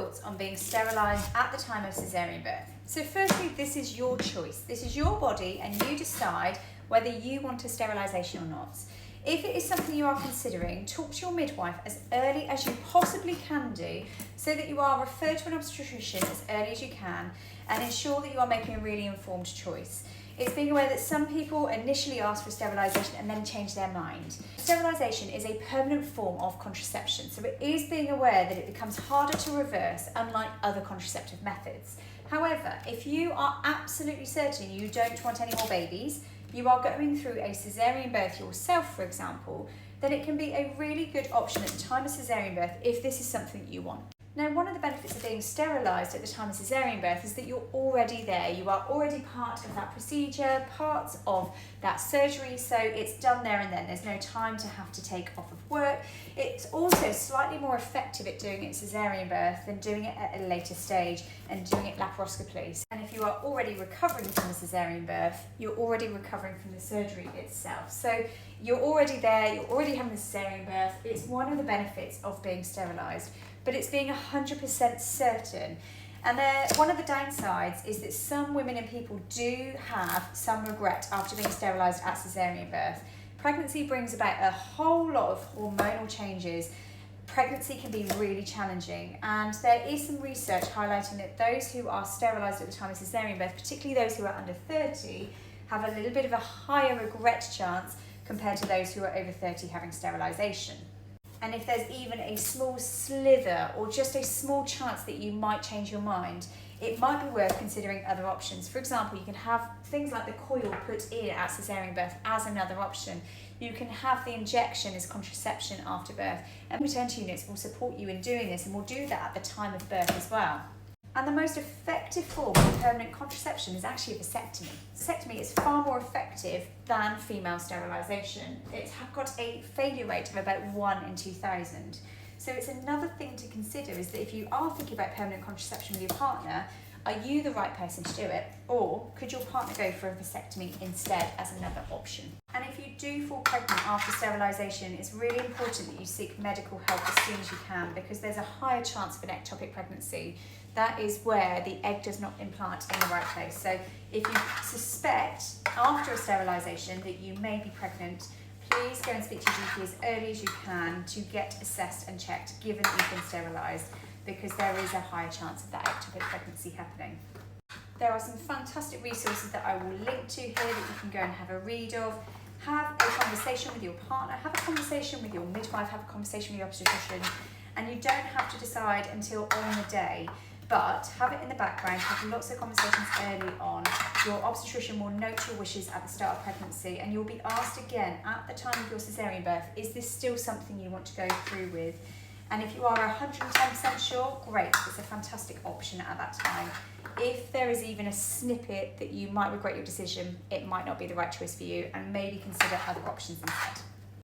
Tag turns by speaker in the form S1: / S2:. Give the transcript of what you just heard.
S1: thoughts on being sterilised at the time of caesarean birth. So firstly, this is your choice. This is your body and you decide whether you want a sterilisation or not. If it is something you are considering, talk to your midwife as early as you possibly can do so that you are referred to an obstetrician as early as you can and ensure that you are making a really informed choice. It's being aware that some people initially ask for sterilisation and then change their mind. Sterilisation is a permanent form of contraception, so it is being aware that it becomes harder to reverse, unlike other contraceptive methods. However, if you are absolutely certain you don't want any more babies, you are going through a caesarean birth yourself, for example, then it can be a really good option at the time of caesarean birth if this is something that you want. Now, one of the benefits of being sterilised at the time of caesarean birth is that you're already there. You are already part of that procedure, part of that surgery, so it's done there and then. There's no time to have to take off of work. It's also slightly more effective at doing it caesarean birth than doing it at a later stage and doing it laparoscopically. And if you are already recovering from a caesarean birth, you're already recovering from the surgery itself. So you're already there, you're already having the caesarean birth. It's one of the benefits of being sterilised, but it's being 100% certain. And one of the downsides is that some women and people do have some regret after being sterilised at caesarean birth. Pregnancy brings about a whole lot of hormonal changes. Pregnancy can be really challenging, and there is some research highlighting that those who are sterilised at the time of caesarean birth, particularly those who are under 30, have a little bit of a higher regret chance compared to those who are over 30 having sterilisation. And if there's even a small slither or just a small chance that you might change your mind, it might be worth considering other options. For example, you can have things like the coil put in at caesarean birth as another option. You can have the injection as contraception after birth, and maternity units will support you in doing this and will do that at the time of birth as well. And the most effective form of permanent contraception is actually a vasectomy. Vasectomy is far more effective than female sterilisation. It's got a failure rate of about 1 in 2,000. So it's another thing to consider is that if you are thinking about permanent contraception with your partner, are you the right person to do it? Or could your partner go for a vasectomy instead as another option? And if you do fall pregnant after sterilisation, it's really important that you seek medical help as soon as you can, because there's a higher chance of an ectopic pregnancy. That is where the egg does not implant in the right place. So if you suspect after a sterilisation that you may be pregnant, please go and speak to your GP as early as you can to get assessed and checked, given that you've been sterilised, because there is a higher chance of that ectopic pregnancy happening. There are some fantastic resources that I will link to here that you can go and have a read of. Have a conversation with your partner, have a conversation with your midwife, have a conversation with your obstetrician, and you don't have to decide until on the day, but have it in the background, have lots of conversations early on. Your obstetrician will note your wishes at the start of pregnancy, and you'll be asked again at the time of your caesarean birth, is this still something you want to go through with? And if you are 110% sure, great, it's a fantastic option at that time. If there is even a snippet that you might regret your decision, it might not be the right choice for you, and maybe consider other options instead.